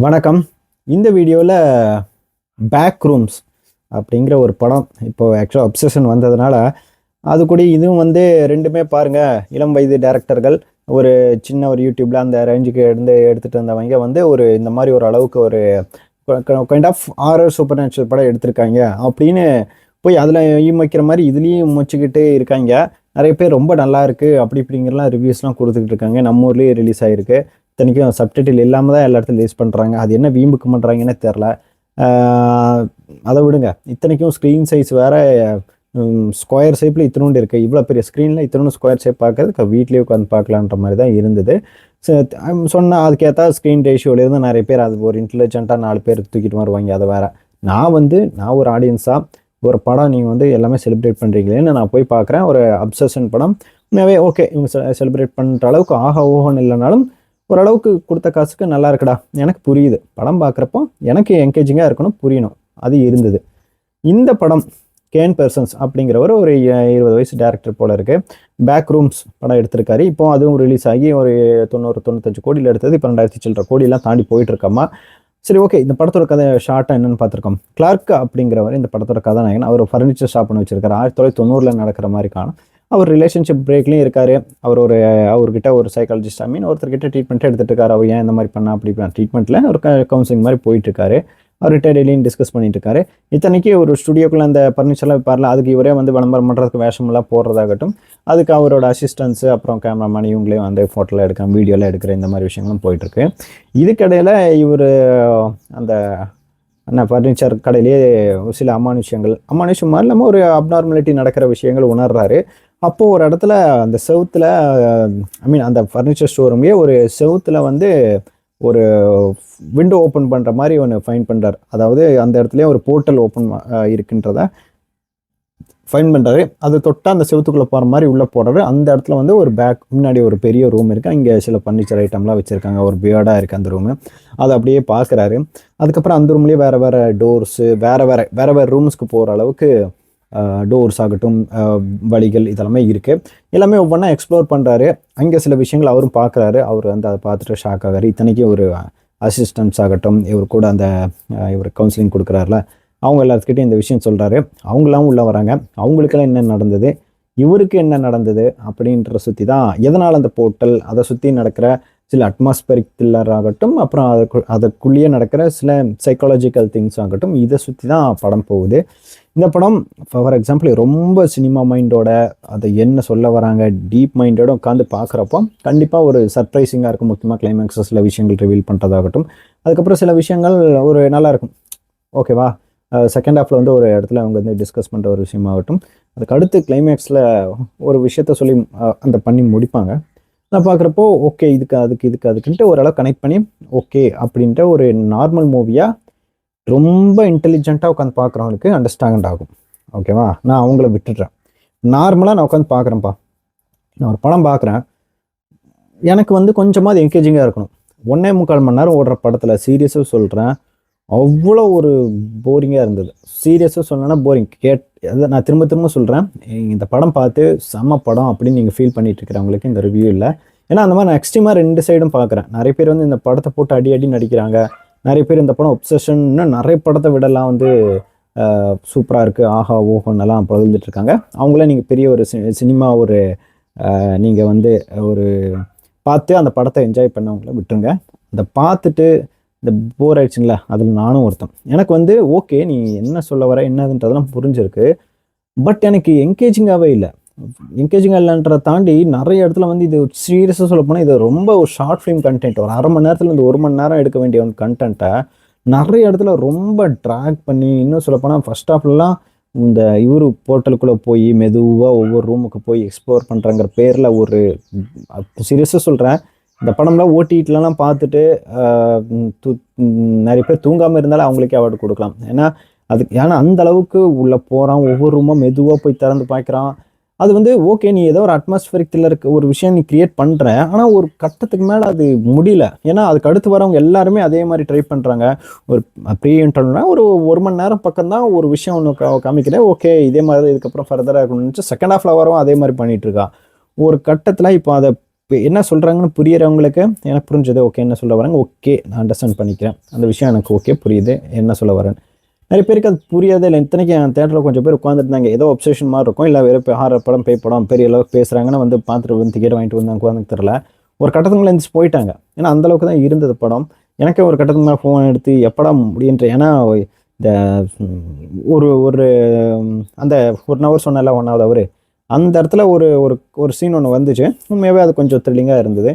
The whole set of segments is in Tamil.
வணக்கம். இந்த வீடியோவில் பேக் ரூம்ஸ் அப்படிங்கிற ஒரு படம் இப்போ ஆக்சுவலாக அப்சஷன் வந்ததுனால அது கூட இதுவும் வந்து ரெண்டுமே பாருங்கள், இளம் வயது டேரக்டர்கள் ஒரு சின்ன ஒரு யூடியூப்பில் அந்த ரேஞ்சுக்கு எடுத்துகிட்டு வந்தவங்க வந்து ஒரு இந்த மாதிரி ஒரு அளவுக்கு ஒரு kind of horror supernatural படம் எடுத்திருக்காங்க அப்படின்னு போய் அதில் வைக்கிற மாதிரி இதுலேயும் முச்சிக்கிட்டு இருக்காங்க. நிறைய பேர் ரொம்ப நல்லா இருக்குது அப்படி இப்படிங்கிறலாம் ரிவ்யூஸ்லாம் கொடுத்துக்கிட்டு இருக்காங்க. நம்ம ஊர்லேயே ரிலீஸ் ஆகிருக்கு. இத்தனைக்கும் சப்டைட்டில் இல்லாமல் தான் எல்லா இடத்துலையும் ரிலீஸ் பண்ணுறாங்க. அது என்ன வீம்புக்கு பண்ணுறாங்கன்னே தெரில. அதை விடுங்க, இத்தனைக்கும் ஸ்க்ரீன் சைஸ் வேறு ஸ்கொயர் ஷேப்பில் இத்தினோண்டு இருக்குது. இவ்வளோ பெரிய ஸ்க்ரீனில் இத்தினோண்டு ஸ்கொயர் ஷேப் பார்க்கறதுக்கு வீட்லேயே உட்காந்து பார்க்கலான்ற மாதிரி தான் இருந்தது. சொன்னால் அதுக்கேற்ற ஸ்க்ரீன் ரேஷியோலேருந்து நிறைய பேர் அது ஒரு இன்டெலிஜென்ட்டாக 4 பேர் தூக்கிட்டு வருவாங்க. அதை வேறு நான் ஒரு ஆடியன்ஸாக ஒரு படம் நீங்கள் வந்து எல்லாமே செலிப்ரேட் பண்ணுறீங்களேன்னு நான் போய் பார்க்குறேன். ஒரு அப்சஷன் படம் உண்மையாகவே ஓகே, இவங்க செலிப்ரேட் பண்ணுற அளவுக்கு ஆஹா ஓஹோன்னு இல்லைனாலும் ஓரளவுக்கு கொடுத்த காசுக்கு நல்லா இருக்குடா, எனக்கு புரியுது. படம் பார்க்குறப்போ எனக்கு என்கேஜிங்காக இருக்கணும், புரியணும், அது இருந்தது. இந்த படம் கேன் பெர்சன்ஸ் அப்படிங்கிறவர் ஒரு 20 வயசு டேரக்டர் போல இருக்குது. பேக் ரூம்ஸ் படம் எடுத்திருக்காரு. இப்போ அதுவும் ரிலீஸ் ஆகி ஒரு 90-95 கோடியில் எடுத்தது. இப்போ 2000 சில்லற கோடியெல்லாம் தாண்டி போயிட்டுருக்காமா. சரி, ஓகே. இந்த படத்தோட கதை ஷார்ட்டாக என்னென்னு பார்த்துருக்கோம். கிளார்க் அப்படிங்கிறவர் இந்த படத்தோட கதாநாயகன். அவர் ஃபர்னிச்சர் ஷாப் பண்ணி வச்சிருக்காரு. 1990 நடக்கிற மாதிரி காணும். அவர் ரிலேஷன்ஷிப் பிரேக்லேயும் இருக்கார். அவர்கிட்ட ஒரு சைக்காலஜிஸ்ட் ஒருத்தர்கிட்ட ட்ரீட்மெண்ட்டே எடுத்துகிட்டு இருக்காரு. அவர் ஏன் இந்த மாதிரி பண்ணா அப்படி ட்ரீட்மெண்ட்டில் ஒரு கவுன்சிலிங் மாதிரி போயிட்டுருக்காரு. அவர்கிட்ட டெய்லியும் டிஸ்கஸ் பண்ணிட்டு இருக்காரு. இத்தனைக்கு ஒரு ஸ்டுடியோக்குள்ளே அந்த ஃபர்னிச்சர்லாம் வைப்பார்ல, அதுக்கு இவரே வந்து விளம்பரம் பண்ணுறதுக்கு வேஷமெல்லாம் போடுறதாகட்டும், அதுக்கு அவரோட அசிஸ்டன்ஸு அப்புறம் கேமராமேன் இவங்களையும் வந்து ஃபோட்டோலாம் எடுக்கிற வீடியோலாம் எடுக்கிற இந்த மாதிரி விஷயங்களும் போயிட்டுருக்கு. இதுக்கிடையில் இவர் அந்த ஃபர்னிச்சர் கடையிலேயே ஒரு சில அமானுஷம் மாதிரி இல்லாமல் ஒரு அப்நார்மலிட்டி நடக்கிற விஷயங்கள் உணர்றாரு. அப்போது ஒரு இடத்துல அந்த செவுத்தில் அந்த ஃபர்னிச்சர் ஷோரூம்லேயே ஒரு செவுத்தில் வந்து ஒரு விண்டோ ஓப்பன் பண்ணுற மாதிரி ஒன்று ஃபைண்ட் பண்ணுறாரு. அதாவது அந்த இடத்துலேயே ஒரு போர்ட்டல் ஓப்பன் இருக்குன்றத ஃபைண்ட் பண்ணுறாரு. அது தொட்டால் அந்த செவுத்துக்குள்ளே போகிற மாதிரி உள்ளே போடுறாரு. அந்த இடத்துல வந்து ஒரு முன்னாடி ஒரு பெரிய ரூம் இருக்குது. அங்கே சில ஃபர்னிச்சர் ஐட்டம்லாம் வச்சுருக்காங்க. ஒரு பியர்டாக இருக்குது அந்த ரூமு. அதை அப்படியே பார்க்குறாரு. அதுக்கப்புறம் அந்த ரூம்லேயே வேறு டோர்ஸு வேறு ரூம்ஸ்க்கு போகிற அளவுக்கு டோர்ஸ் ஆகட்டும், வழிகள் இதெல்லாமே இருக்குது. எல்லாமே ஒவ்வொன்றா எக்ஸ்ப்ளோர் பண்ணுறாரு. அங்கே சில விஷயங்கள் அவரும் பார்க்குறாரு. அவர் வந்து அதை பார்த்துட்டு ஷாக் ஆகாரு. இத்தனைக்கு ஒரு அசிஸ்டன்ஸ் ஆகட்டும், இவர் கூட அந்த இவர் கவுன்சிலிங் கொடுக்குறாருல, அவங்க எல்லாத்துக்கிட்டையும் இந்த விஷயம் சொல்கிறாரு. அவங்களாம் உள்ளே வராங்க. அவங்களுக்கெல்லாம் என்ன நடந்தது, இவருக்கு என்ன நடந்தது அப்படின்ற சுற்றி தான், எதனால் அந்த போர்ட்டல், அதை சுற்றி நடக்கிற சில அட்மாஸ்பரிக் த்ரில்லர் ஆகட்டும், அப்புறம் அதுக்குள்ளேயே நடக்கிற சில சைக்காலஜிக்கல் திங்ஸ் ஆகட்டும், இதை சுற்றி தான் படம் போகுது. இந்த படம் ஃபார் எக்ஸாம்பிள் ரொம்ப சினிமா மைண்டோட அதை என்ன சொல்ல வராங்க டீப் மைண்டோட உட்காந்து பார்க்குறப்போ கண்டிப்பாக ஒரு சர்ப்ரைசிங்காக இருக்கும். முக்கியமாக கிளைமேக்ஸில் சில விஷயங்கள் ரிவீல் பண்ணுறதாகட்டும், அதுக்கப்புறம் சில விஷயங்கள் ஒரு நல்லாயிருக்கும். ஓகேவா, செகண்ட் ஹாஃபில் வந்து ஒரு இடத்துல அவங்க வந்து டிஸ்கஸ் பண்ணுற ஒரு விஷயமாகட்டும், அதுக்கு அடுத்து கிளைமேக்ஸில் ஒரு விஷயத்த சொல்லி அந்த பண்ணி முடிப்பாங்க. நான் பார்க்குறப்போ ஓகே, அதுக்குன்ட்டு ஓரளவு கனெக்ட் பண்ணி ஓகே அப்படின்ட்டு ஒரு நார்மல் மூவியாக ரொம்ப இன்டெலிஜென்ட்டாக உட்காந்து பார்க்குறவங்களுக்கு அண்டர்ஸ்டாண்ட் ஆகும். ஓகேவா, நான் அவங்கள விட்டுடுறேன். நார்மலாக நான் உட்காந்து பார்க்குறேன்ப்பா, நான் ஒரு படம் பார்க்குறேன், எனக்கு வந்து கொஞ்சமாக அது என்கேஜிங்காக இருக்கணும். 1.25 மணி நேரம் ஓடுற படத்தில் சீரியஸாக சொல்கிறேன், அவ்வளோ ஒரு போரிங்காக இருந்தது. சீரியஸாக சொல்லணும்னா போரிங். அதை நான் திரும்ப திரும்ப சொல்கிறேன், இந்த படம் பார்த்து செம்ம படம் அப்படின்னு நீங்கள் ஃபீல் பண்ணிட்டு இருக்கிறவங்களுக்கு இந்த ரிவ்யூ இல்லை. ஏன்னா அந்த மாதிரி நான் எக்ஸ்ட்ரீமாக 2 சைடும் பார்க்குறேன். நிறைய பேர் வந்து இந்த படத்தை போட்டு அடி நடிக்கிறாங்க. நிறைய பேர் இந்த படம் ஒப்சஷன்னு நிறைய படத்தை விடலாம் வந்து சூப்பராக இருக்குது, ஆஹா ஓஹோன்னெல்லாம் பகிர்ந்துட்டு இருக்காங்க. அவங்கள நீங்கள் பெரிய ஒரு சினிமா ஒரு நீங்கள் வந்து ஒரு பார்த்து அந்த படத்தை என்ஜாய் பண்ணவங்கள விட்டுருங்க. அதை பார்த்துட்டு இந்த போர் ஆயிடுச்சுங்களா, அதில் நானும் ஒருத்தன். எனக்கு வந்து ஓகே, நீ என்ன சொல்ல வர என்னதுன்றதெல்லாம் புரிஞ்சிருக்கு, பட் எனக்கு என்கேஜிங்காகவே இல்லை. என்கேஜிங்காக இல்லைன்றதை தாண்டி நிறைய இடத்துல வந்து இது சீரியஸாக சொல்ல போனால் இது ரொம்ப ஒரு ஷார்ட் ஃபிலிம் கண்டென்ட். ஒரு 1/2 மணி நேரத்தில் இந்த 1 மணி நேரம் எடுக்க வேண்டிய ஒரு கண்டென்ட்டை நிறைய இடத்துல ரொம்ப ட்ராக் பண்ணி, இன்னும் சொல்லப்போனால் ஃபர்ஸ்ட் ஹாஃப்லாம் இந்த போர்ட்டலுக்குள்ளே போய் மெதுவாக ஒவ்வொரு ரூமுக்கு போய் எக்ஸ்ப்ளோர் பண்ணுறங்கிற பேரில் ஒரு சீரியஸாக சொல்கிறேன், இந்த படம்லாம் ஓடிடிலலாம் பார்த்துட்டு நிறைய பேர் தூங்காமல் இருந்தாலும் அவங்களுக்கே அவார்டு கொடுக்கலாம். ஏன்னா அந்த அளவுக்கு உள்ளே போகிறான், ஒவ்வொரு ரூமாக மெதுவாக போய் திறந்து பார்க்குறான். அது வந்து ஓகே, நீ ஏதோ ஒரு அட்மாஸ்பரிக் த்ரில்லருக்கு ஒரு விஷயம் நீ கிரியேட் பண்ணுற, ஆனால் ஒரு கட்டத்துக்கு மேலே அது முடியல. ஏன்னா அதுக்கு அடுத்து வரவங்க எல்லாருமே அதே மாதிரி ட்ரை பண்ணுறாங்க. ஒரு ப்ரீ இன்டர்வல்னா ஒரு 1 மணி நேரம் பக்கம் தான் ஒரு விஷயம் ஒன்று காமிக்கிறேன். ஓகே, இதே மாதிரி தான் இதுக்கப்புறம் ஃபர்தராக இருக்கணும்னு செகண்ட் ஹாஃபில் வரவும் அதே மாதிரி பண்ணிகிட்டு இருக்கா. ஒரு கட்டத்தில் இப்போ அதை இப்போ என்ன சொல்கிறாங்கன்னு புரியறவங்களுக்கு எனக்கு புரிஞ்சது. ஓகே, என்ன சொல்ல வராங்க, ஓகே நான் அண்டர்ஸ்டாண்ட் பண்ணிக்கிறேன், அந்த விஷயம் எனக்கு ஓகே புரியுது என்ன சொல்ல வரேன். நிறைய பேருக்கு அது புரியாதே இல்லை. இத்தனைக்கு என் தேட்டரில் கொஞ்சம் பேர் உட்காந்துருந்தாங்க, ஏதோ அப்சேஷன் மாதிரி இருக்கும், இல்லை வேறு ஹாரர் படம் பேய் படம் பெரிய அளவுக்கு பேசுகிறாங்கன்னு வந்து பார்த்துட்டு வந்து டிக்கெட் வாங்கிட்டு வந்தாங்க, உட்காந்து தெரில. ஒரு கட்டத்துக்கு மேலே எழுந்துச்சு போயிட்டாங்க. ஏன்னா அந்தளவுக்கு தான் இருந்தது படம். எனக்கே ஒரு கட்டத்துக்கு மேலே ஃபோன் எடுத்து எப்படா முடியுன்ற, ஏன்னா இந்த ஒரு ஒரு அந்த 1 ஹவர் சொன்னல 1வது அவர், அந்த இடத்துல ஒரு ஒரு ஒரு சீன் ஒன்று வந்துச்சு. உண்மையாகவே அது கொஞ்சம் த்ரில்லிங்காக இருந்தது.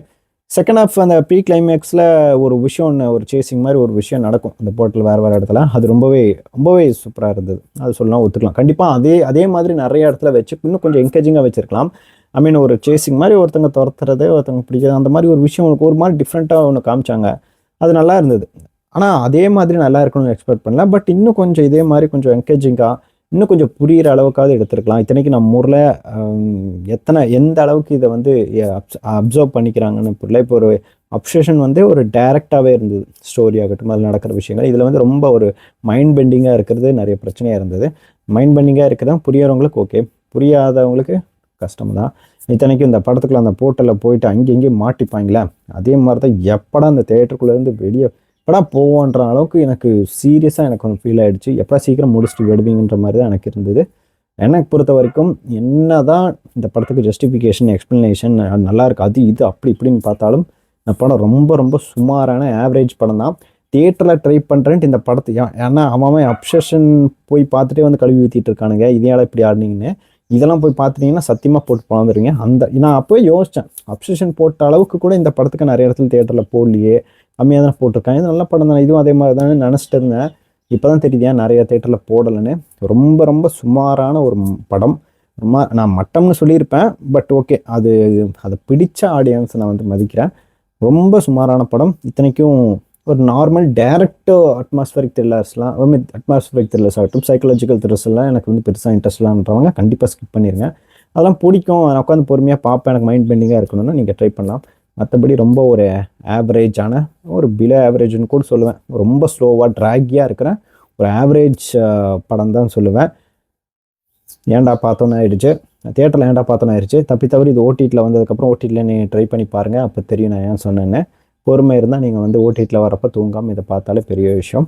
செகண்ட் ஹாஃப் அந்த ப்ரீ கிளைமேக்ஸில் ஒரு விஷயம் ஒன்று, ஒரு சேசிங் மாதிரி ஒரு விஷயம் நடக்கும் அந்த போர்ட்டில் வேறு வேறு இடத்துல. அது ரொம்பவே ரொம்பவே சூப்பராக இருந்தது. அது சொல்லலாம், ஒத்துக்கலாம். கண்டிப்பாக அதே மாதிரி நிறைய இடத்துல வச்சு இன்னும் கொஞ்சம் என்கேஜிங்காக வச்சுருக்கலாம். ஐ மீன் ஒரு சேசிங் மாதிரி ஒருத்தங்க துரத்துறது, ஒருத்தங்க பிடிக்கிறது, அந்த மாதிரி ஒரு விஷயம் ஒரு மாதிரி டிஃப்ரெண்ட்டாக ஒன்று காமிச்சாங்க. அது நல்லா இருந்தது. ஆனால் அதே மாதிரி நல்லா இருக்கணும்னு எக்ஸ்பெக்ட் பண்ணல. பட் இன்னும் கொஞ்சம் இதே மாதிரி கொஞ்சம் என்கேஜிங்காக இன்னும் கொஞ்சம் புரிகிற அளவுக்காவது எடுத்துருக்கலாம். இத்தனைக்கு நம்ம ஊரில் எந்த அளவுக்கு இதை வந்து அப்சர்வ் பண்ணிக்கிறாங்கன்னு புரியல. இப்போ ஒரு அப்சஷன் வந்து ஒரு டைரக்டாகவே இருந்தது, ஸ்டோரி ஆகட்டும், அதில் நடக்கிற விஷயங்கள். இதில் வந்து ரொம்ப ஒரு மைண்ட் பெண்டிங்காக இருக்கிறது நிறைய பிரச்சனையாக இருந்தது. மைண்ட் பெண்டிங்காக இருக்கிறதான் புரியறவங்களுக்கு ஓகே, புரியாதவங்களுக்கு கஷ்டம் தான். இத்தனைக்கும் இந்த படத்துக்குள்ள அந்த போர்ட்டலில் போயிட்டு அங்கேயும் மாட்டிப்பாங்களே, அதே மாதிரி தான் எப்படா அந்த தேட்டருக்குள்ளேருந்து வெளியே எப்படா போவோன்ற அளவுக்கு எனக்கு சீரியஸாக எனக்கு ஒன்று ஃபீல் ஆகிடுச்சு. எப்படா சீக்கிரம் முடிச்சுட்டு விடுவீங்கன்ற மாதிரி தான் எனக்கு இருந்தது. எனக்கு பொறுத்த வரைக்கும் என்ன தான் இந்த படத்துக்கு ஜஸ்டிஃபிகேஷன், எக்ஸ்ப்ளனேஷன் நல்லா இருக்குது, அது இது அப்படி இப்படின்னு பார்த்தாலும் இந்த படம் ரொம்ப ரொம்ப சுமாரான ஆவரேஜ் படம் தான். தியேட்டரில் ட்ரை பண்ணுறேன்ட்டு இந்த படத்தை, ஏன்னா அவன் அப்சஷன் போய் பார்த்துட்டே வந்து கழுவி ஊற்றிட்டு இருக்கானுங்க, இதையால் இப்படி ஆடினீங்கன்னு. இதெல்லாம் போய் பார்த்துட்டிங்கன்னா சத்தியமாக போட்டு போந்துருங்க. நான் அப்போயே யோசித்தேன், அப்சஷன் போட்ட அளவுக்கு கூட இந்த படத்துக்கு நிறைய இடத்துல தியேட்டரில் போடலையே, கம்மியாக தான் போட்டிருக்காங்க, இது நல்ல படம் தானே, இதுவும் அதே மாதிரி தானே நினச்சிட்டு இருந்தேன். இப்போ தான் தெரியுது ஏன் நிறைய தேட்டரில் போடலைன்னு. ரொம்ப ரொம்ப சுமாரான ஒரு படம். நான் மட்டம்னு சொல்லியிருப்பேன், பட் ஓகே, அதை பிடிச்ச ஆடியன்ஸை நான் வந்து மதிக்கிறேன். ரொம்ப சுமாரான படம். இத்தனைக்கும் ஒரு நார்மல் டேரக்ட் அட்மாஸ்பரிக் த்ரில்லர்ஸ்லாம், அட்மாஸ்பரிக் த்ரில்லர்ஸ் ஆகட்டும், சைக்காலஜிக்கல் த்ரில்லர்ஸ்லாம் எனக்கு வந்து பெருசாக இன்ட்ரெஸ்ட்லான்றவங்க கண்டிப்பாக ஸ்கிப் பண்ணிடுங்க. அதெல்லாம் பிடிக்கும், நான் உட்காந்து பொறுமையாக பார்ப்பேன், எனக்கு மைண்ட் பெண்டிங்காக இருக்கணும்னா நீங்கள் ட்ரை பண்ணலாம். மற்றபடி ரொம்ப ஒரு ஆவரேஜான, ஒரு பிலோ ஆவரேஜ்னு கூட சொல்லுவேன். ரொம்ப ஸ்லோவாக ட்ராகியாக இருக்கிற ஒரு ஆவரேஜ் படம் தான் சொல்லுவேன். ஏன்டா பார்த்தோன்னு ஆயிடுச்சு, தியேட்டரில் ஏன்டா பார்த்தோன்னு ஆயிடுச்சு. தவிர இது ஓடிடியில் வந்ததுக்கப்புறம் ஓடிடியில் நீங்கள் ட்ரை பண்ணி பாருங்கள், அப்போ தெரியும் நான் ஏன் சொன்னேன்னு. பொறுமை இருந்தால் நீங்கள் வந்து ஓடிடியில் வரப்போ தூங்காமல் இதை பார்த்தாலே பெரிய விஷயம்.